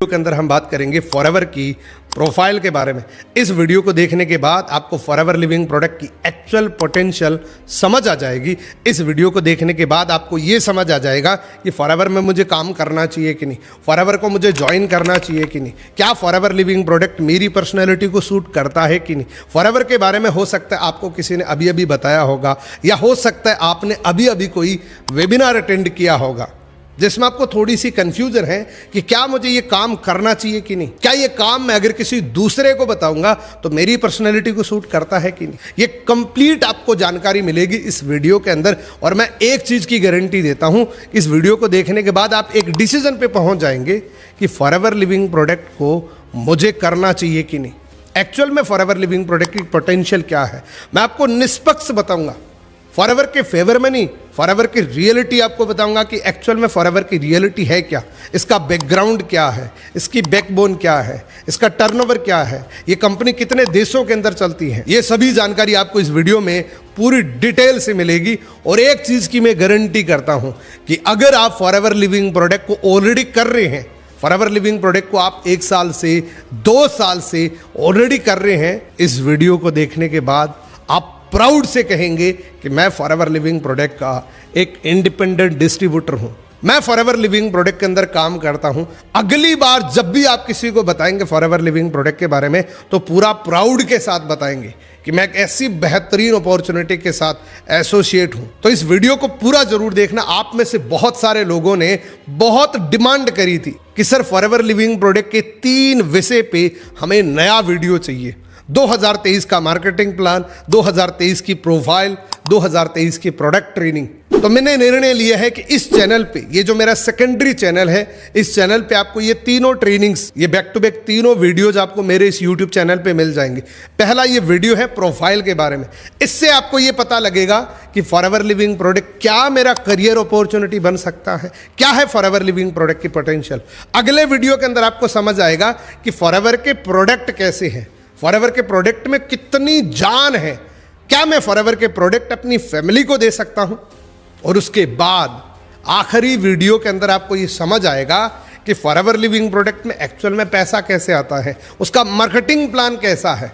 के अंदर हम बात करेंगे फॉरएवर की प्रोफाइल के बारे में। इस वीडियो को देखने के बाद आपको फॉरएवर लिविंग प्रोडक्ट की एक्चुअल पोटेंशियल समझ आ जाएगी। इस वीडियो को देखने के बाद आपको ये समझ आ जाएगा कि फॉरएवर में मुझे काम करना चाहिए कि नहीं, फॉरएवर को मुझे ज्वाइन करना चाहिए कि नहीं, क्या फॉरएवर लिविंग प्रोडक्ट मेरी पर्सनैलिटी को सूट करता है कि नहीं। फॉरएवर के बारे में हो सकता है आपको किसी ने अभी अभी बताया होगा, या हो सकता है आपने अभी अभी कोई वेबिनार अटेंड किया होगा जिसमें आपको थोड़ी सी कंफ्यूजन है कि क्या मुझे ये काम करना चाहिए कि नहीं, क्या ये काम मैं अगर किसी दूसरे को बताऊंगा तो मेरी पर्सनैलिटी को सूट करता है कि नहीं। ये कंप्लीट आपको जानकारी मिलेगी इस वीडियो के अंदर, और मैं एक चीज़ की गारंटी देता हूं, इस वीडियो को देखने के बाद आप एक डिसीजन पे पहुंच जाएंगे कि फॉरएवर लिविंग प्रोडक्ट को मुझे करना चाहिए कि नहीं। एक्चुअल में फॉरएवर लिविंग प्रोडक्ट की पोटेंशियल क्या है मैं आपको निष्पक्ष बताऊंगा, फॉरएवर के फेवर में नहीं, फॉरएवर की रियलिटी आपको बताऊंगा कि एक्चुअल में फॉरएवर की रियलिटी है क्या, इसका बैकग्राउंड क्या है, इसकी बैकबोन क्या है, इसका टर्नओवर क्या है, ये कंपनी कितने देशों के अंदर चलती है। ये सभी जानकारी आपको इस वीडियो में पूरी डिटेल से मिलेगी। और एक चीज़ की मैं गारंटी करता हूं कि अगर आप फॉरएवर लिविंग प्रोडक्ट को ऑलरेडी कर रहे हैं, फॉरएवर लिविंग प्रोडक्ट को आप 1 साल से 2 साल से ऑलरेडी कर रहे हैं, इस वीडियो को देखने के बाद आप प्राउड से कहेंगे कि मैं फॉरएवर लिविंग प्रोडक्ट का एक इंडिपेंडेंट डिस्ट्रीब्यूटर हूं, मैं फॉरएवर लिविंग प्रोडक्ट के अंदर काम करता हूं। अगली बार जब भी आप किसी को बताएंगे फॉरएवर लिविंग प्रोडक्ट के बारे में तो पूरा प्राउड के साथ बताएंगे कि मैं एक ऐसी बेहतरीन अपॉर्चुनिटी के साथ एसोसिएट हूं। तो इस वीडियो को पूरा जरूर देखना। आप में से बहुत सारे लोगों ने बहुत डिमांड करी थी कि सर फॉरएवर लिविंग प्रोडक्ट के 3 विषय पे हमें नया वीडियो चाहिए। 2023 का मार्केटिंग प्लान, 2023 की प्रोफाइल, 2023 की प्रोडक्ट ट्रेनिंग। तो मैंने निर्णय लिया है कि इस चैनल पे, ये जो मेरा सेकेंडरी चैनल है, इस चैनल पे आपको ये तीनों ट्रेनिंग्स, ये बैक टू बैक तीनों वीडियोज आपको मेरे इस यूट्यूब चैनल पे मिल जाएंगे। पहला ये वीडियो है प्रोफाइल के बारे में, इससे आपको ये पता लगेगा कि फॉरएवर लिविंग प्रोडक्ट क्या मेरा करियर अपॉर्चुनिटी बन सकता है, क्या है फॉरएवर लिविंग प्रोडक्ट की पोटेंशियल। अगले वीडियो के अंदर आपको समझ आएगा कि फॉरएवर के प्रोडक्ट कैसे हैं, फॉरएवर के प्रोडक्ट में कितनी जान है, क्या मैं फॉरएवर के प्रोडक्ट अपनी फैमिली को दे सकता हूं। और उसके बाद आखिरी वीडियो के अंदर आपको ये समझ आएगा कि फॉरएवर लिविंग प्रोडक्ट में एक्चुअल में पैसा कैसे आता है, उसका मार्केटिंग प्लान कैसा है।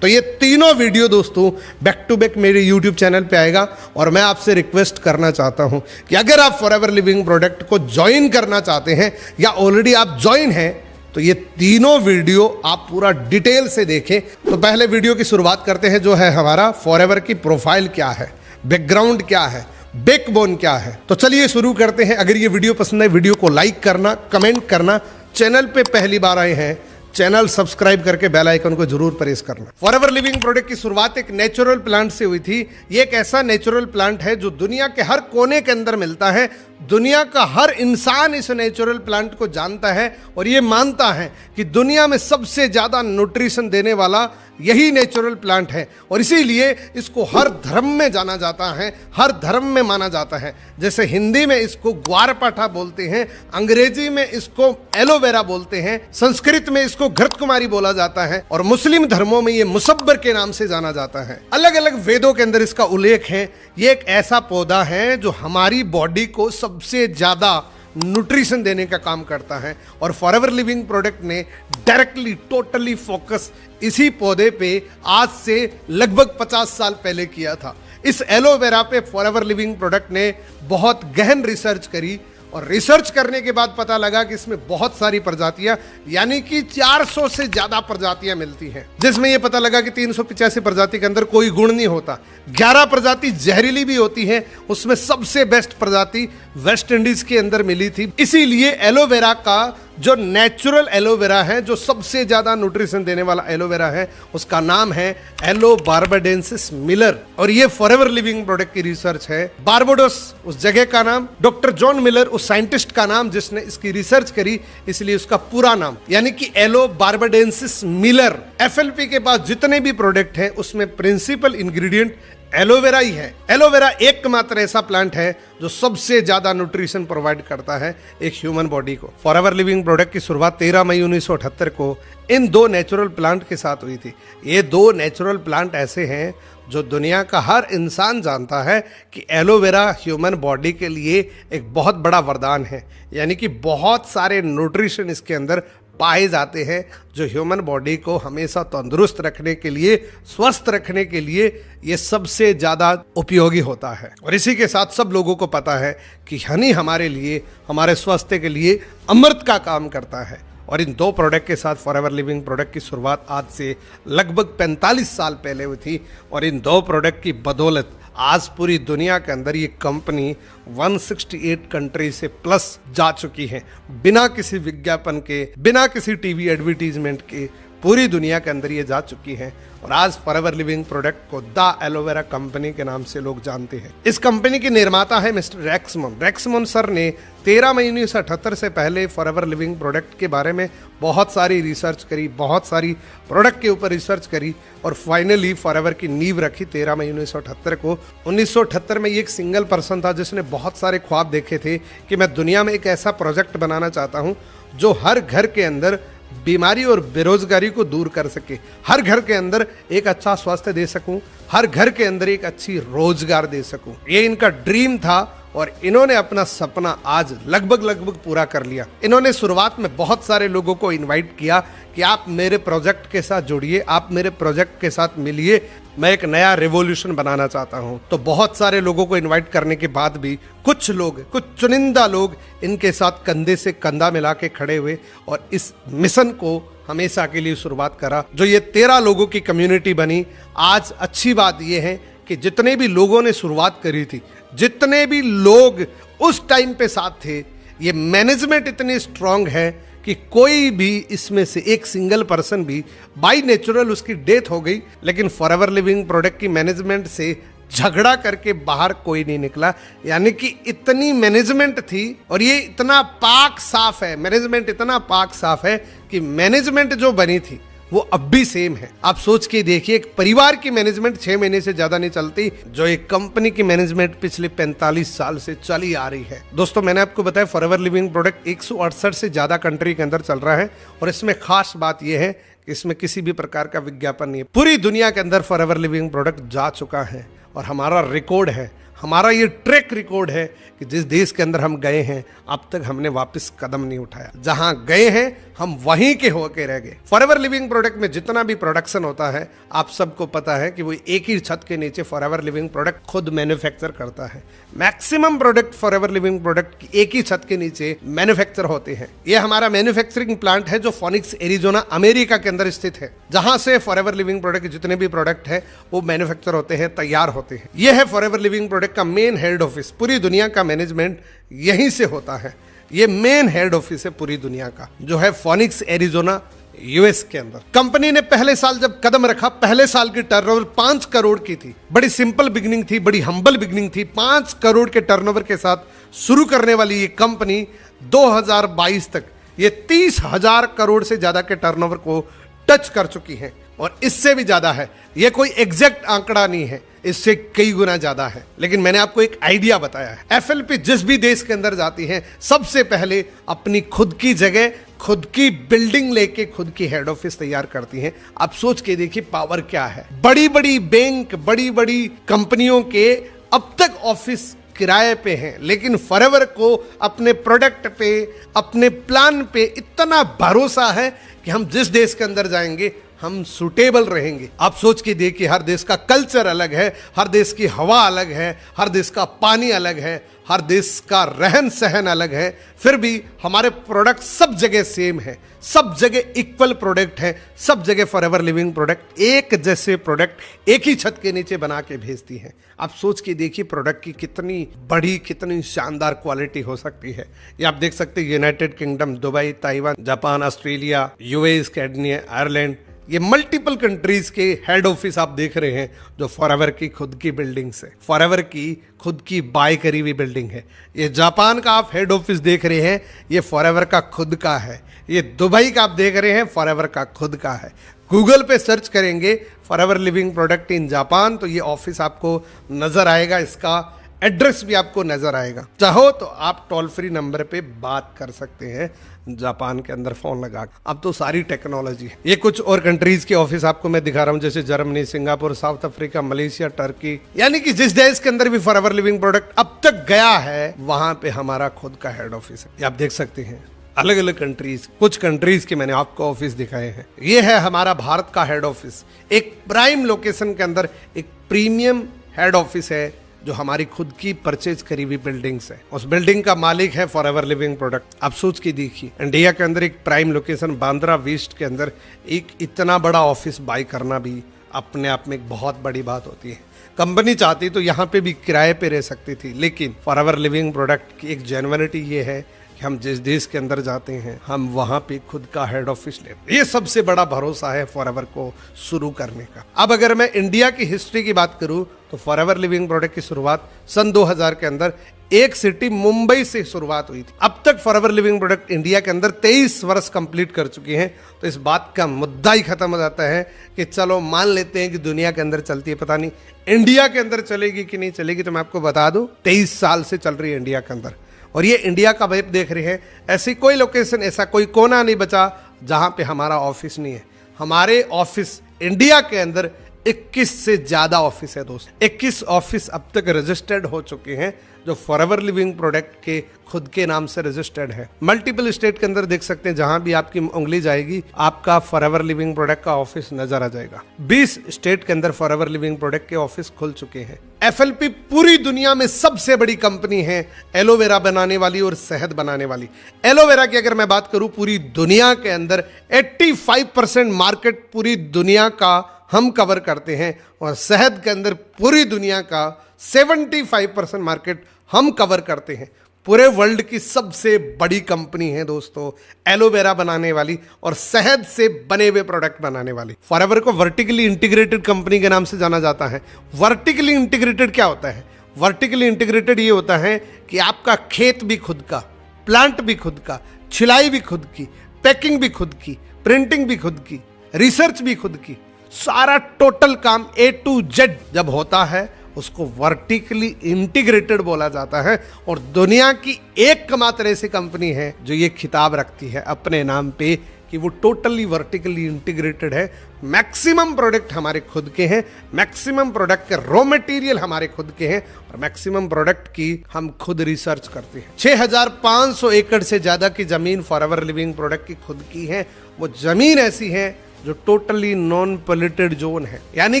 तो ये तीनों वीडियो दोस्तों बैक टू बैक मेरे यूट्यूब चैनल पे आएगा। और मैं आपसे रिक्वेस्ट करना चाहता हूं कि अगर आप फॉरएवर लिविंग प्रोडक्ट को ज्वाइन करना चाहते हैं या ऑलरेडी आप ज्वाइन हैं तो ये तीनों वीडियो आप पूरा डिटेल से देखें। तो पहले वीडियो की शुरुआत करते हैं, जो है हमारा फॉरएवर की प्रोफाइल क्या है, बैकग्राउंड क्या है, बैकबोन क्या है। तो चलिए शुरू करते हैं। अगर ये वीडियो पसंद है वीडियो को लाइक करना, कमेंट करना, चैनल पे पहली बार आए हैं चैनल सब्सक्राइब करके बेल आइकन को जरूर प्रेस करना। फॉरएवर लिविंग प्रोडक्ट की शुरुआत एक नेचुरल प्लांट से हुई थी। ये एक ऐसा नेचुरल प्लांट है जो दुनिया के हर कोने के अंदर मिलता है। दुनिया का हर इंसान इस नेचुरल प्लांट को जानता है और ये मानता है कि दुनिया में सबसे ज़्यादा न्यूट्रिशन देने वाला यही नेचुरल प्लांट है। और इसीलिए इसको हर धर्म में जाना जाता है, हर धर्म में माना जाता है। जैसे हिंदी में इसको ग्वारपाठा बोलते हैं, अंग्रेजी में इसको एलोवेरा बोलते हैं, संस्कृत में इसको घृतकुमारी बोला जाता है, और मुस्लिम धर्मों में ये मुसब्बर के नाम से जाना जाता है। अलग अलग वेदों के अंदर इसका उल्लेख है। ये एक ऐसा पौधा है जो हमारी बॉडी को सबसे ज्यादा न्यूट्रिशन देने का काम करता है। और फॉरएवर लिविंग प्रोडक्ट ने डायरेक्टली टोटली फोकस इसी पौधे पे आज से लगभग 50 साल पहले किया था। इस एलोवेरा पे फॉरएवर लिविंग प्रोडक्ट ने बहुत गहन रिसर्च करी, और रिसर्च करने के बाद पता लगा कि इसमें बहुत सारी प्रजातियां, यानी कि 400 से ज्यादा प्रजातियां मिलती हैं, जिसमें यह पता लगा कि 385 प्रजाति के अंदर कोई गुण नहीं होता। 11 प्रजाति जहरीली भी होती हैं, उसमें सबसे बेस्ट प्रजाति वेस्ट इंडीज के अंदर मिली थी। इसीलिए एलोवेरा का जो नेचुरल एलोवेरा है, जो सबसे ज्यादा न्यूट्रिशन देने वाला एलोवेरा है, उसका नाम है एलो बार्बाडेंसिस मिलर। और ये फॉरएवर लिविंग प्रोडक्ट की रिसर्च है। बारबाडोस उस जगह का नाम, डॉक्टर जॉन मिलर उस साइंटिस्ट का नाम जिसने इसकी रिसर्च करी, इसलिए उसका पूरा नाम यानी कि एलो बार्बाडेंसिस मिलर। एफएलपी के पास जितने भी प्रोडक्ट हैं उसमें प्रिंसिपल इंग्रेडिएंट एलोवेरा ही है। एलोवेरा एकमात्र ऐसा प्लांट है जो सबसे ज्यादा न्यूट्रिशन प्रोवाइड करता है एक ह्यूमन बॉडी को। फॉरएवर लिविंग प्रोडक्ट की शुरुआत 13 मई 1978 को इन 2 नेचुरल प्लांट के साथ हुई थी। ये 2 नेचुरल प्लांट ऐसे हैं जो दुनिया का हर इंसान जानता है कि एलोवेरा ह्यूमन बॉडी के लिए एक बहुत बड़ा वरदान है, यानी कि बहुत सारे न्यूट्रिशन इसके अंदर पाए जाते हैं जो ह्यूमन बॉडी को हमेशा तंदुरुस्त रखने के लिए, स्वस्थ रखने के लिए ये सबसे ज़्यादा उपयोगी होता है। और इसी के साथ सब लोगों को पता है कि हनी हमारे लिए, हमारे स्वास्थ्य के लिए अमृत का काम करता है। और इन दो प्रोडक्ट के साथ फॉरएवर लिविंग प्रोडक्ट की शुरुआत आज से लगभग 45 साल पहले हुई थी। और इन दो प्रोडक्ट की बदौलत आज पूरी दुनिया के अंदर ये कंपनी 168 कंट्री से प्लस जा चुकी है, बिना किसी विज्ञापन के, बिना किसी टीवी एडवर्टीजमेंट के पूरी दुनिया के अंदर ये जा चुकी है। और आज फॉरएवर लिविंग प्रोडक्ट को द एलोवेरा कंपनी के नाम से लोग जानते हैं। इस कंपनी के निर्माता है मिस्टर रेक्समन। रेक्समन सर ने 13 मई 1978 से पहले फॉरएवर लिविंग प्रोडक्ट के बारे में बहुत सारी रिसर्च करी, बहुत सारी प्रोडक्ट के ऊपर रिसर्च करी और फाइनली फॉरएवर की नींव रखी 13 मई 1978 को। 1978 में ये एक सिंगल पर्सन था जिसने बहुत सारे ख्वाब देखे थे कि मैं दुनिया में एक ऐसा प्रोजेक्ट बनाना चाहता हूँ जो हर घर के अंदर बीमारी और बेरोजगारी को दूर कर सके, हर घर के अंदर एक अच्छा स्वास्थ्य दे सकूं, हर घर के अंदर एक अच्छी रोजगार दे सकूं। ये इनका ड्रीम था और इन्होंने अपना सपना आज लगभग पूरा कर लिया। इन्होंने शुरुआत में बहुत सारे लोगों को इनवाइट किया कि आप मेरे प्रोजेक्ट के साथ जुड़िए, आप मेरे प्रोजेक्ट के साथ मिलिए, मैं एक नया रेवोल्यूशन बनाना चाहता हूं। तो बहुत सारे लोगों को इनवाइट करने के बाद भी कुछ लोग, कुछ चुनिंदा लोग इनके साथ कंधे से कंधा मिला के खड़े हुए और इस मिशन को हमेशा के लिए शुरुआत करा, जो ये 13 लोगों की कम्युनिटी बनी। आज अच्छी बात यह है कि जितने भी लोगों ने शुरुआत करी थी, जितने भी लोग उस टाइम पे साथ थे, ये मैनेजमेंट इतनी स्ट्रांग है कि कोई भी इसमें से एक सिंगल पर्सन भी, बाय नेचुरल उसकी डेथ हो गई, लेकिन फॉरएवर लिविंग प्रोडक्ट की मैनेजमेंट से झगड़ा करके बाहर कोई नहीं निकला। यानी कि इतनी मैनेजमेंट थी और ये इतना पाक साफ है, मैनेजमेंट इतना पाक साफ है कि मैनेजमेंट जो बनी थी वो अब भी सेम है। आप सोच के देखिए, एक परिवार की मैनेजमेंट 6 महीने से ज्यादा नहीं चलती, जो एक कंपनी की मैनेजमेंट पिछले 45 साल से चली आ रही है। दोस्तों, मैंने आपको बताया फॉरएवर लिविंग प्रोडक्ट 168 से ज्यादा कंट्री के अंदर चल रहा है और इसमें खास बात यह है कि इसमें किसी भी प्रकार का विज्ञापन नहीं है। पूरी दुनिया के अंदर फॉरएवर लिविंग प्रोडक्ट जा चुका है और हमारा रिकॉर्ड है, हमारा ये ट्रैक रिकॉर्ड है कि जिस देश के अंदर हम गए हैं अब तक हमने वापस कदम नहीं उठाया। जहां गए हैं हम वहीं के होके रह गए। फॉरएवर लिविंग प्रोडक्ट में जितना भी प्रोडक्शन होता है, आप सबको पता है कि वो एक ही छत के नीचे फॉरएवर लिविंग प्रोडक्ट खुद मैन्युफैक्चर करता है। Maximum product forever living product की एक ही छत के नीचे मैन्युफैक्चर होते हैं। ये हमारा मैन्युफैक्चरिंग प्लांट है जो फोनिक्स एरिजोना अमेरिका के अंदर स्थित है, जहां से फॉरएवर लिविंग प्रोडक्ट के जितने भी प्रोडक्ट है वो मैन्युफैक्चर होते हैं, तैयार होते हैं। यह है फॉरएवर लिविंग प्रोडक्ट का मेन हेड ऑफिस। पूरी दुनिया का मैनेजमेंट यहीं से होता है। ये मेन हेड ऑफिस है पूरी दुनिया का, जो है फोनिक्स एरिजोना यूएस के अंदर। कंपनी ने पहले साल जब कदम रखा, पहले साल की टर्नओवर 5 करोड़ की थी। बड़ी सिंपल बिगनिंग थी, बड़ी हम्बल बिगनिंग थी। 5 करोड़ के टर्नओवर के साथ शुरू करने वाली ये कंपनी 2022 तक ये 30,000 करोड़ से ज्यादा के टर्नओवर को टच कर चुकी है और इससे भी ज्यादा है। ये कोई एग्जैक्ट आंकड़ा नहीं है, इससे कई गुना ज्यादा है, लेकिन मैंने आपको एक आइडिया बताया है। एफएलपी जिस भी देश के अंदर जाती है सबसे पहले अपनी खुद की जगह, खुद की बिल्डिंग लेके खुद की हेड ऑफिस तैयार करती हैं। आप सोच के देखिए पावर क्या है। बड़ी बड़ी बैंक, बड़ी बड़ी कंपनियों के अब तक ऑफिस किराए पे हैं, लेकिन फॉरएवर को अपने प्रोडक्ट पे, अपने प्लान पे इतना भरोसा है कि हम जिस देश के अंदर जाएंगे हम सुटेबल रहेंगे। आप सोच के देखिए, हर देश का कल्चर अलग है, हर देश की हवा अलग है, हर देश का पानी अलग है, हर देश का रहन सहन अलग है, फिर भी हमारे प्रोडक्ट सब जगह सेम है, सब जगह इक्वल प्रोडक्ट है, सब जगह फॉरएवर लिविंग प्रोडक्ट एक जैसे प्रोडक्ट एक ही छत के नीचे बना के भेजती है। आप सोच के देखिए प्रोडक्ट की कितनी बड़ी, कितनी शानदार क्वालिटी हो सकती है। ये आप देख सकते हैं United Kingdom, Dubai, Taiwan, Japan, Australia, US, कैडनिया, आयरलैंड, ये मल्टीपल कंट्रीज के हेड ऑफिस आप देख रहे हैं जो फॉरएवर की खुद की बिल्डिंग से, फॉरएवर की खुद की बाय करी हुई बिल्डिंग है। ये जापान का आप हेड ऑफिस देख रहे हैं, ये फॉरएवर का खुद का है। ये दुबई का आप देख रहे हैं, फॉरएवर का खुद का है। गूगल पे सर्च करेंगे forever living product in Japan तो ये ऑफिस आपको नजर आएगा, इसका एड्रेस भी आपको नजर आएगा। चाहो तो आप टोल फ्री नंबर पे बात कर सकते हैं जापान के अंदर फोन लगा। अब तो सारी टेक्नोलॉजी है। ये कुछ और कंट्रीज के ऑफिस आपको मैं दिखा रहा हूँ, जैसे Germany, Singapore, south Africa, Malaysia, Turkey. यानी कि जिस देश के अंदर भी फॉरएवर लिविंग प्रोडक्ट अब तक गया है वहां पे हमारा खुद का हेड ऑफिस है। ये आप देख सकते हैं। अलग अलग कंट्रीज, कुछ कंट्रीज के मैंने आपको ऑफिस दिखाए हैं। ये है हमारा भारत का हेड ऑफिस, एक प्राइम लोकेशन के अंदर एक प्रीमियम हेड ऑफिस है जो हमारी खुद की परचेज करी हुई बिल्डिंग्स है। उस बिल्डिंग का मालिक है फॉरएवर लिविंग प्रोडक्ट। आप सोच के देखिए, इंडिया के अंदर एक प्राइम लोकेशन बांद्रा वेस्ट के अंदर एक इतना बड़ा ऑफिस बाई करना भी अपने आप में एक बहुत बड़ी बात होती है। कंपनी चाहती तो यहाँ पे भी किराए पे रह सकती थी, लेकिन फॉरएवर लिविंग प्रोडक्ट की एक जेन्युइनिटी ये है कि हम जिस देश के अंदर जाते हैं हम वहां पे खुद का हेड ऑफिस लेते हैं। ये सबसे बड़ा भरोसा है फॉरएवर को शुरू करने का। अब अगर मैं इंडिया की हिस्ट्री की बात करूं तो फॉरएवर लिविंग प्रोडक्ट की शुरुआत सन 2000 के अंदर एक सिटी मुंबई से शुरुआत हुई थी। अब तक फॉरएवर लिविंग प्रोडक्ट इंडिया के अंदर 23 वर्ष कंप्लीट कर चुकी हैं। तो इस बात का मुद्दा ही खत्म हो जाता है कि चलो मान लेते हैं कि दुनिया के अंदर चलती है, पता नहीं इंडिया के अंदर चलेगी कि नहीं चलेगी। तो मैं आपको बता दूं 23 साल से चल रही है इंडिया के अंदर। और ये इंडिया का वेब देख रहे हैं, ऐसी कोई लोकेशन, ऐसा कोई कोना नहीं बचा जहां पे हमारा ऑफिस नहीं है। हमारे ऑफिस इंडिया के अंदर 21 से ज्यादा ऑफिस है दोस्त। 21 ऑफिस अब तक रजिस्टर्ड हो चुके हैं जो फॉरएवर लिविंग प्रोडक्ट के खुद के नाम से रजिस्टर्ड है। मल्टीपल स्टेट के अंदर देख सकते हैं, जहां भी आपकी उंगली जाएगी आपका फॉरएवर लिविंग प्रोडक्ट का ऑफिस नजर आ जाएगा। 20 स्टेट के अंदर फॉरएवर लिविंग प्रोडक्ट के ऑफिस खुल चुके हैं। एफएलपी पूरी दुनिया में सबसे बड़ी कंपनी है एलोवेरा बनाने वाली और शहद बनाने वाली। एलोवेरा की अगर मैं बात करूं, पूरी दुनिया के अंदर 85% मार्केट पूरी दुनिया का हम कवर करते हैं, और शहद के अंदर पूरी दुनिया का 75% मार्केट हम कवर करते हैं। पूरे वर्ल्ड की सबसे बड़ी कंपनी है दोस्तों एलोवेरा बनाने वाली और शहद से बने हुए प्रोडक्ट बनाने वाली। फॉरएवर को वर्टिकली इंटीग्रेटेड कंपनी के नाम से जाना जाता है। वर्टिकली इंटीग्रेटेड क्या होता है? वर्टिकली इंटीग्रेटेड ये होता है कि आपका खेत भी खुद का, प्लांट भी खुद का, छिलाई भी खुद की, पैकिंग भी खुद की, प्रिंटिंग भी खुद की, रिसर्च भी खुद की, सारा टोटल काम A to Z जब होता है उसको वर्टिकली इंटीग्रेटेड बोला जाता है। और दुनिया की एकमात्र ऐसी कंपनी है जो ये खिताब रखती है अपने नाम पे कि वो टोटली वर्टिकली इंटीग्रेटेड है। मैक्सिमम प्रोडक्ट हमारे खुद के हैं, मैक्सिमम प्रोडक्ट के रॉ मटेरियल हमारे खुद के हैं, और मैक्सिमम प्रोडक्ट की हम खुद रिसर्च करते हैं। 6500 एकड़ से ज्यादा की जमीन फॉरएवर लिविंग प्रोडक्ट की खुद की है। वो जमीन ऐसी है जो टोटली नॉन पोल्यूटेड जोन है, यानी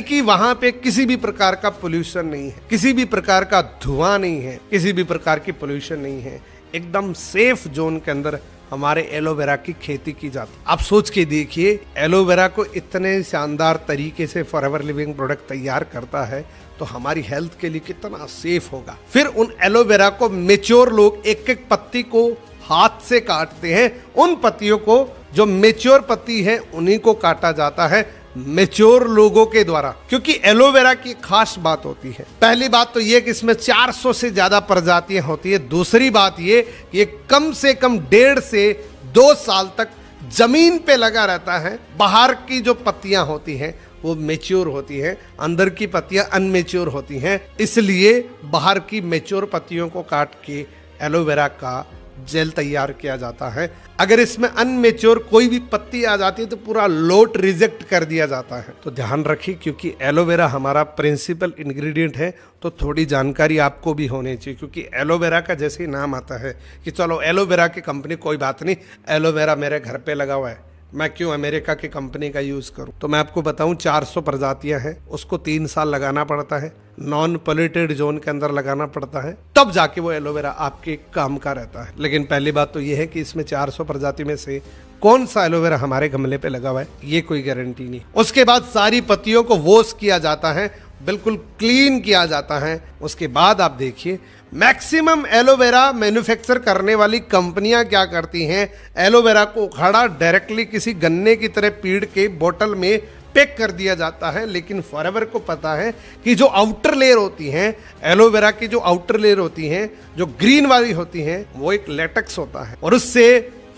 कि वहां पे किसी भी प्रकार का पोल्यूशन नहीं है, किसी भी प्रकार का धुआं नहीं है, किसी भी प्रकार की पोल्यूशन नहीं है। एकदम सेफ जोन के अंदर हमारे एलोवेरा की खेती की जाती है। आप सोच के देखिए, एलोवेरा को इतने शानदार तरीके से फॉरएवर लिविंग प्रोडक्ट तैयार करता है तो हमारी हेल्थ के लिए कितना सेफ होगा। फिर उन एलोवेरा को मेच्योर लोग एक एक पत्ती को हाथ से काटते हैं। उन पत्तियों को, जो मेच्योर पत्ती है, उन्हीं को काटा जाता है मेच्योर लोगों के द्वारा। क्योंकि एलोवेरा की खास बात होती है, पहली बात तो ये कि इसमें 400 से ज्यादा प्रजातियां होती है। दूसरी बात ये कम से कम 1.5 से 2 साल तक जमीन पे लगा रहता है। बाहर की जो पत्तियां होती हैं वो मेच्योर होती हैं, अंदर की पत्तियां अनमेच्योर होती हैं। इसलिए बाहर की मेच्योर पत्तियों को काट के एलोवेरा का जेल तैयार किया जाता है। अगर इसमें अनमेच्योर कोई भी पत्ती आ जाती है तो पूरा लोट रिजेक्ट कर दिया जाता है। तो ध्यान रखिए, क्योंकि एलोवेरा हमारा प्रिंसिपल इंग्रेडिएंट है तो थोड़ी जानकारी आपको भी होनी चाहिए। क्योंकि एलोवेरा का जैसे ही नाम आता है कि चलो एलोवेरा की कंपनी, कोई बात नहीं, एलोवेरा मेरे घर पे लगा हुआ है, मैं क्यों अमेरिका की कंपनी का यूज करूं। तो मैं आपको बताऊं 400 प्रजातियां हैं, उसको 3 साल लगाना पड़ता है, नॉन पोल्यूटेड जोन के अंदर लगाना पड़ता है, तब जाके वो एलोवेरा आपके काम का रहता है। लेकिन पहली बात तो ये है कि इसमें 400 प्रजाति में से कौन सा एलोवेरा हमारे गमले पे लगा हुआ है ये कोई गारंटी नहीं। उसके बाद सारी पत्तियों को वॉश किया जाता है, बिल्कुल क्लीन किया जाता है। उसके बाद आप देखिए मैक्सिमम एलोवेरा मैन्युफैक्चर करने वाली कंपनियां क्या करती हैं, एलोवेरा को उखाड़ा डायरेक्टली किसी गन्ने की तरह पीड़ के बोतल में पैक कर दिया जाता है। लेकिन फॉरएवर को पता है कि जो आउटर लेयर होती हैं, एलोवेरा की जो आउटर लेयर होती हैं, जो ग्रीन वाली होती हैं, वो एक लेटेक्स होता है और उससे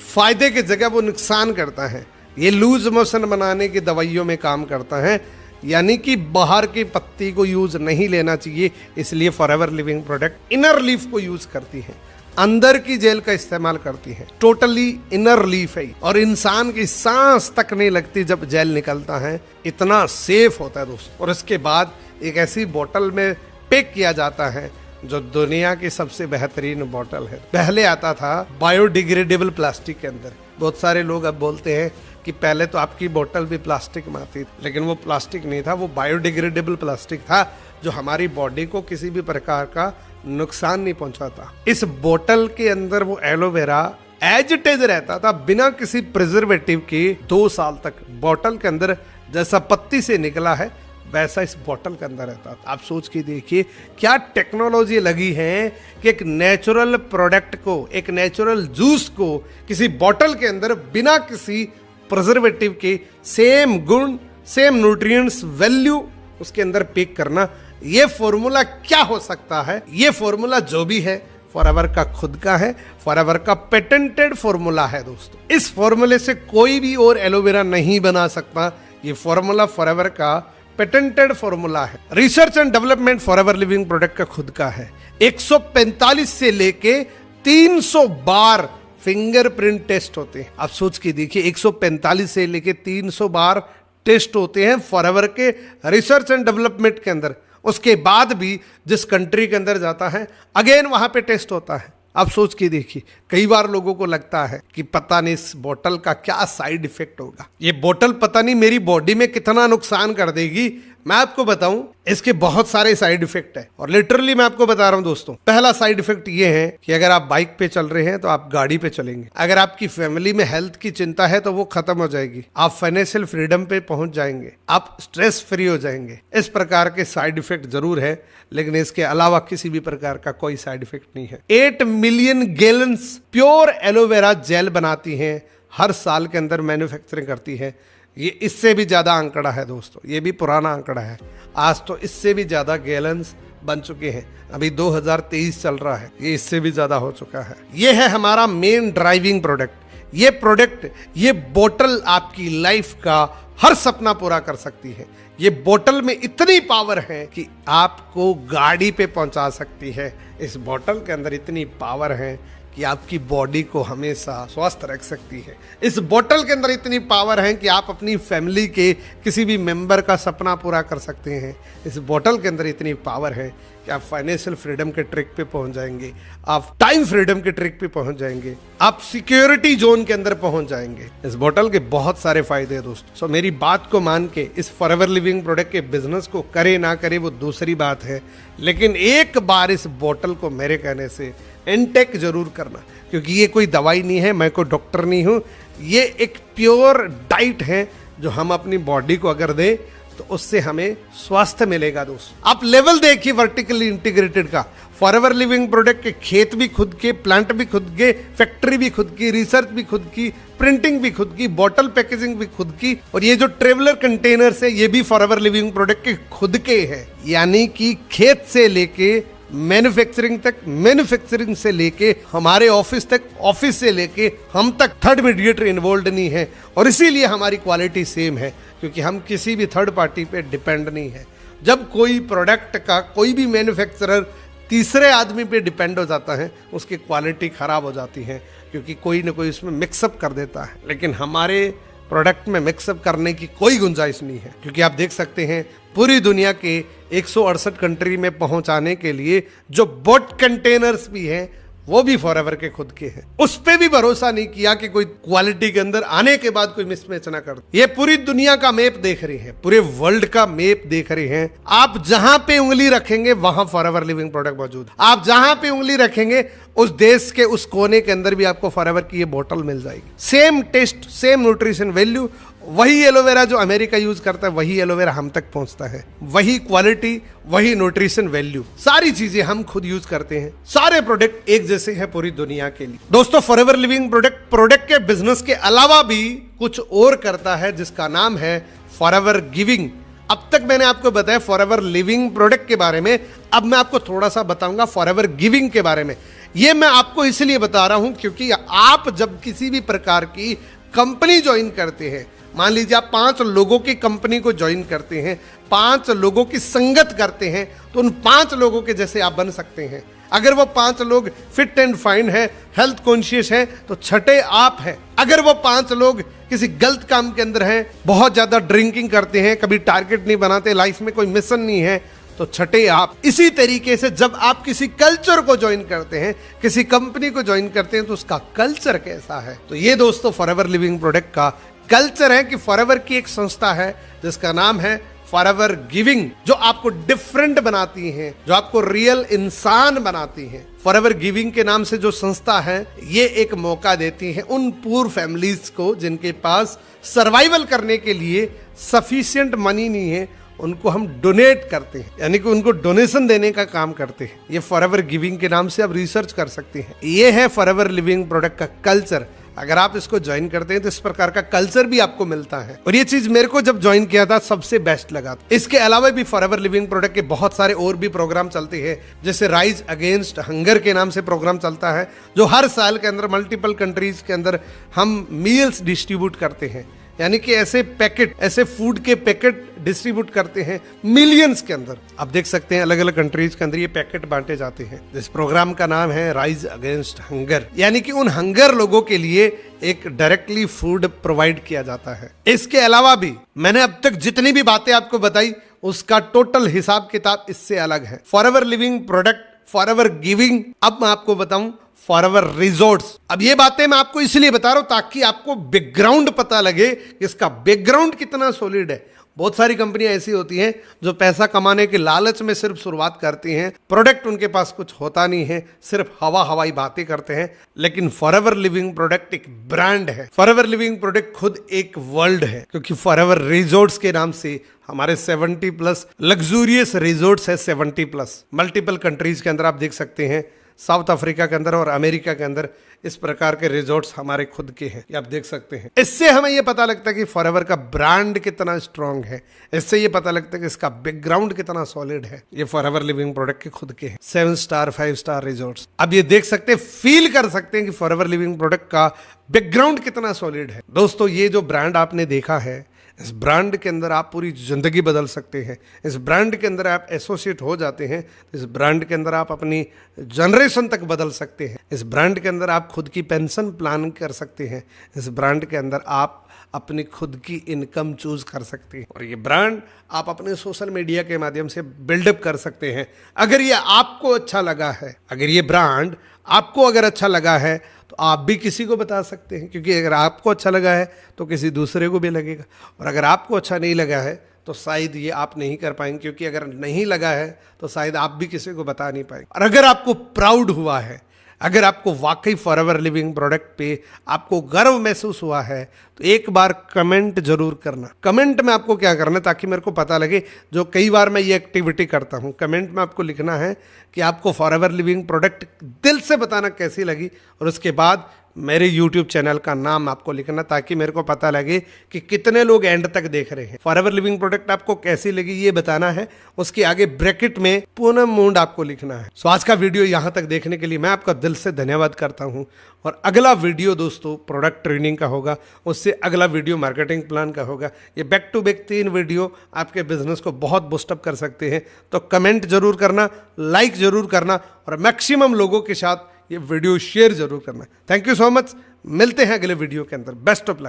फायदे की जगह वो नुकसान करता है। ये लूज मोशन बनाने की दवाइयों में काम करता है, यानी कि बाहर की पत्ती को यूज नहीं लेना चाहिए। इसलिए forever living product inner leaf को यूज करती है, अंदर की जेल का इस्तेमाल करती है। टोटली इनर लीफ है और इंसान की सांस तक नहीं लगती जब जेल निकलता है। इतना सेफ होता है दोस्तों। और इसके बाद एक ऐसी बोतल में पैक किया जाता है जो दुनिया की सबसे बेहतरीन बोतल है। पहले आता था बायोडिग्रेडेबल प्लास्टिक के अंदर। बहुत सारे लोग अब बोलते हैं कि पहले तो आपकी बोतल भी प्लास्टिक में आती, लेकिन वो प्लास्टिक नहीं था, वो बायोडिग्रेडेबल प्लास्टिक था जो हमारी बॉडी को किसी भी प्रकार का नुकसान नहीं पहुंचाता। इस बोतल के अंदर वो एलोवेरा एज इट इज रहता था बिना किसी प्रिजर्वेटिव के 2 साल तक। बोतल के अंदर जैसा पत्ती से निकला है वैसा इस बोतल के अंदर रहता था। आप सोच के देखिए क्या टेक्नोलॉजी लगी है कि एक नेचुरल प्रोडक्ट को, एक नेचुरल जूस को किसी बोतल के अंदर बिना किसी प्रिजर्वेटिव के सेम गुण, सेम न्यूट्रिएंट्स वैल्यू उसके अंदर पैक करना। ये फॉर्मूला क्या हो सकता है? ये फॉर्मूला जो भी है फॉरएवर का खुद का है, फॉरएवर का पेटेंटेड फॉर्मूला है दोस्तों। इस फॉर्मूले से कोई भी और एलोवेरा नहीं बना सकता। ये फॉर्मूला फॉरएवर का पेटेंटेड फॉर्मूला है। Research and development forever living product का खुद का है। 145 से लेके 300 बार फिंगरप्रिंट टेस्ट होते हैं। आप सोच के देखिए 145 से लेके 300 बार टेस्ट होते हैं फॉरएवर के रिसर्च एंड डेवलपमेंट के अंदर। उसके बाद भी जिस कंट्री के अंदर जाता है अगेन वहां पे टेस्ट होता है। आप सोच के देखिए, कई बार लोगों को लगता है कि पता नहीं इस बोतल का क्या साइड इफेक्ट होगा, ये बोतल पता नहीं मेरी बॉडी में कितना नुकसान कर देगी। मैं आपको बताऊं इसके बहुत सारे साइड इफेक्ट है और लिटरली मैं आपको बता रहा हूं दोस्तों। पहला साइड इफेक्ट ये है कि अगर आप बाइक पे चल रहे हैं तो आप गाड़ी पे चलेंगे। अगर आपकी फैमिली में हेल्थ की चिंता है तो वो खत्म हो जाएगी। आप फाइनेंशियल फ्रीडम पे पहुंच जाएंगे, आप स्ट्रेस फ्री हो जाएंगे। इस प्रकार के साइड इफेक्ट जरूर है, लेकिन इसके अलावा किसी भी प्रकार का कोई साइड इफेक्ट नहीं है। 8 million gallons pure aloe vera gel बनाती है, हर साल के अंदर मैन्युफैक्चरिंग करती है। ये इससे भी ज्यादा आंकड़ा है दोस्तों, ये भी पुराना आंकड़ा है। आज तो इससे भी ज्यादा गैलन्स बन चुके हैं। अभी 2023 चल रहा है, ये इससे भी ज्यादा हो चुका है। ये है हमारा मेन ड्राइविंग प्रोडक्ट। ये प्रोडक्ट, ये बोतल आपकी लाइफ का हर सपना पूरा कर सकती है। ये बोतल में इतनी पावर है कि आपको गाड़ी पे पहुंचा सकती है। इस बोतल के अंदर इतनी पावर है कि आपकी बॉडी को हमेशा स्वस्थ रख सकती है। इस बोतल के अंदर इतनी पावर है कि आप अपनी फैमिली के किसी भी मेंबर का सपना पूरा कर सकते हैं। इस बोतल के अंदर इतनी पावर है कि आप फाइनेंशियल फ्रीडम के ट्रैक पे पहुंच जाएंगे, आप टाइम फ्रीडम के ट्रैक पे पहुंच जाएंगे, आप सिक्योरिटी जोन के अंदर पहुंच जाएंगे। इस बोतल के बहुत सारे फायदे हैं दोस्तों। सो मेरी बात को मान के इस फॉरएवर लिविंग प्रोडक्ट के बिजनेस को करे ना करे वो दूसरी बात है, लेकिन एक बार इस बोतल को मेरे कहने से इनटेक जरूर करना, क्योंकि ये कोई दवाई नहीं है, मैं कोई डॉक्टर नहीं हूं। ये एक प्योर डाइट है जो हम अपनी बॉडी को अगर दें तो उससे हमें स्वास्थ्य मिलेगा दोस्तों। आप लेवल देखिए वर्टिकली इंटीग्रेटेड का। फॉरएवर लिविंग प्रोडक्ट के खेत भी खुद के, प्लांट भी खुद के, फैक्ट्री भी खुद की, रिसर्च भी खुद की, प्रिंटिंग भी खुद की, बॉटल पैकेजिंग भी खुद की, और ये जो ट्रेवलर कंटेनर्स है ये भी फॉरएवर लिविंग प्रोडक्ट के खुद के हैं। यानी कि खेत से लेके मैन्युफैक्चरिंग तक, मैन्युफैक्चरिंग से लेके हमारे ऑफिस तक, ऑफिस से लेके हम तक थर्ड मीडिएटर इन्वॉल्व नहीं है। और इसीलिए हमारी क्वालिटी सेम है, क्योंकि हम किसी भी थर्ड पार्टी पे डिपेंड नहीं है। जब कोई प्रोडक्ट का कोई भी मैन्युफैक्चरर तीसरे आदमी पे डिपेंड हो जाता है उसकी क्वालिटी खराब हो जाती है, क्योंकि कोई ना कोई उसमें मिक्सअप कर देता है। लेकिन हमारे प्रोडक्ट में मिक्सअप करने की कोई गुंजाइश नहीं है, क्योंकि आप देख सकते हैं पूरी दुनिया के 168 कंट्री में पहुंचाने के लिए जो बोट कंटेनर्स भी हैं वो भी फॉरएवर के खुद के हैं। उस पे भी भरोसा नहीं किया कि कोई क्वालिटी के अंदर आने के बाद कोई मिसमैच ना कर। ये पूरी दुनिया का मैप देख रहे हैं, पूरे वर्ल्ड का मैप देख रहे हैं। आप जहां पे उंगली रखेंगे वहां फॉरएवर लिविंग प्रोडक्ट मौजूद। आप जहां पे उंगली रखेंगे उस देश के उस कोने के अंदर भी आपको फॉरएवर की ये बोतल मिल जाएगी। Same taste, same nutrition value. वही एलोवेरा जो अमेरिका यूज करता है वही एलोवेरा हम तक पहुंचता है। वही क्वालिटी, वही न्यूट्रिशन वैल्यू, सारी चीजें हम खुद यूज करते हैं। सारे प्रोडक्ट एक जैसे हैं पूरी दुनिया के लिए। दोस्तों फॉरएवर लिविंग प्रोडक्ट के बिजनेस के अलावा भी कुछ और करता है जिसका नाम है फॉरएवर गिविंग। अब तक मैंने आपको बताया फॉरएवर लिविंग प्रोडक्ट के बारे में, अब मैं आपको थोड़ा सा बताऊंगा फॉरएवर गिविंग के बारे में। ये मैं आपको इसलिए बता रहा हूं क्योंकि आप जब किसी भी प्रकार की कंपनी ज्वाइन करते हैं, मान लीजिए आप 5 लोगों की कंपनी को ज्वाइन करते हैं, 5 लोगों की संगत करते हैं, तो उन 5 लोगों के जैसे आप बन सकते हैं। अगर वो 5 लोग फिट एंड फाइन है, हेल्थ कॉन्शियस है, तो छठे आप हैं। अगर वो 5 लोग किसी गलत काम के अंदर हैं, बहुत ज्यादा ड्रिंकिंग करते हैं, कभी टारगेट नहीं बनाते, लाइफ में कोई मिशन नहीं है, तो छठे आप इसी तरीके से जब आप किसी कल्चर को ज्वाइन करते हैं, किसी कंपनी को ज्वाइन करते हैं, तो उसका कल्चर कैसा है। तो ये दोस्तों फॉरएवर लिविंग प्रोडक्ट का कल्चर है कि फॉरएवर की एक संस्था है जिसका नाम है फॉरएवर गिविंग, जो आपको डिफरेंट बनाती है, जो आपको रियल इंसान बनाती है। फॉरएवर गिविंग के नाम से जो संस्था है ये एक मौका देती है उन पुअर फैमिलीज को जिनके पास सर्वाइवल करने के लिए सफिशिएंट मनी नहीं है, उनको हम डोनेट करते हैं, यानी कि उनको डोनेशन देने का काम करते हैं। ये फॉरएवर गिविंग के नाम से आप रिसर्च कर सकते हैं। ये है फॉरएवर लिविंग प्रोडक्ट का कल्चर। अगर आप इसको ज्वाइन करते हैं तो इस प्रकार का कल्चर भी आपको मिलता है, और ये चीज मेरे को जब ज्वाइन किया था सबसे बेस्ट लगा। इसके अलावा भी फॉरएवर लिविंग प्रोडक्ट के बहुत सारे और भी प्रोग्राम चलते हैं, जैसे राइज अगेंस्ट हंगर के नाम से प्रोग्राम चलता है, जो हर साल के अंदर मल्टीपल कंट्रीज के अंदर हम मील्स डिस्ट्रीब्यूट करते हैं, यानी कि ऐसे पैकेट, ऐसे फूड के पैकेट डिस्ट्रीब्यूट करते हैं मिलियंस के अंदर। आप देख सकते हैं अलग अलग कंट्रीज के अंदर ये पैकेट बांटे जाते हैं। इस प्रोग्राम का नाम है राइज अगेंस्ट हंगर, यानी कि उन हंगर लोगों के लिए एक डायरेक्टली फूड प्रोवाइड किया जाता है। इसके अलावा भी मैंने अब तक जितनी भी बातें आपको बताई उसका टोटल हिसाब किताब इससे अलग है। Forever living product, forever giving, अब मैं आपको बताऊं फॉरएवर रिजॉर्ट्स। अब ये बातें मैं आपको इसलिए बता रहा हूं ताकि आपको बैकग्राउंड पता लगे कि इसका बैकग्राउंड कितना सॉलिड है। बहुत सारी कंपनियां ऐसी होती हैं जो पैसा कमाने के लालच में सिर्फ शुरुआत करती हैं, प्रोडक्ट उनके पास कुछ होता नहीं है, सिर्फ हवाई बातें करते हैं। लेकिन फॉरएवर लिविंग प्रोडक्ट एक ब्रांड है, फॉरएवर लिविंग प्रोडक्ट खुद एक वर्ल्ड है, क्योंकि फॉरएवर रिजॉर्ट्स के नाम से हमारे 70+ लग्जूरियस रिजॉर्ट्स है। 70+ मल्टीपल कंट्रीज के अंदर आप देख सकते हैं, साउथ अफ्रीका के अंदर और अमेरिका के अंदर इस प्रकार के रिजॉर्ट्स हमारे खुद के हैं, ये आप देख सकते हैं। इससे हमें ये पता लगता है कि फॉरएवर का ब्रांड कितना स्ट्रांग है, इससे ये पता लगता है कि इसका बैकग्राउंड कितना सॉलिड है। ये फॉरएवर लिविंग प्रोडक्ट के खुद के हैं 7 स्टार 5 स्टार रिजॉर्ट्स। अब ये देख सकते हैं, फील कर सकते हैं कि फॉरएवर लिविंग प्रोडक्ट का बैकग्राउंड कितना सॉलिड है। दोस्तों ये जो ब्रांड आपने देखा है, इस ब्रांड के अंदर आप पूरी जिंदगी बदल सकते हैं। इस ब्रांड के अंदर आप एसोसिएट हो जाते हैं, इस ब्रांड के अंदर आप अपनी जनरेशन तक बदल सकते हैं। इस ब्रांड के अंदर आप खुद की पेंशन प्लान कर सकते हैं। इस ब्रांड के अंदर आप अपनी खुद की इनकम चूज कर सकते हैं, और ये ब्रांड आप अपने सोशल मीडिया के माध्यम से बिल्डअप कर सकते हैं। अगर ये आपको अच्छा लगा है, अगर ये ब्रांड आपको अगर अच्छा लगा है, तो आप भी किसी को बता सकते हैं, क्योंकि अगर आपको अच्छा लगा है तो किसी दूसरे को भी लगेगा, और अगर आपको अच्छा नहीं लगा है तो शायद ये आप नहीं कर पाएंगे, क्योंकि अगर नहीं लगा है तो शायद आप भी किसी को बता नहीं पाएंगे। और अगर आपको प्राउड हुआ है, अगर आपको वाकई फॉरएवर लिविंग प्रोडक्ट पे आपको गर्व महसूस हुआ है, तो एक बार कमेंट जरूर करना। कमेंट में आपको क्या करना है, ताकि मेरे को पता लगे, जो कई बार मैं ये एक्टिविटी करता हूँ, कमेंट में आपको लिखना है कि आपको फॉरएवर लिविंग प्रोडक्ट दिल से बताना कैसी लगी, और उसके बाद मेरे YouTube चैनल का नाम आपको लिखना, ताकि मेरे को पता लगे कि कितने लोग एंड तक देख रहे हैं। फॉरएवर लिविंग प्रोडक्ट आपको कैसी लगी ये बताना है, उसके आगे ब्रैकेट में पूनम मूंड आपको लिखना है। सो आज का वीडियो यहाँ तक देखने के लिए मैं आपका दिल से धन्यवाद करता हूँ, और अगला वीडियो दोस्तों प्रोडक्ट ट्रेनिंग का होगा, उससे अगला वीडियो मार्केटिंग प्लान का होगा। ये बैक टू बैक 3 वीडियो आपके बिजनेस को बहुत बूस्टअप कर सकते हैं। तो कमेंट जरूर करना, लाइक जरूर करना, और मैक्सिमम लोगों के साथ ये वीडियो शेयर जरूर करना। थैंक यू सो मच, मिलते हैं अगले वीडियो के अंदर। Best of luck.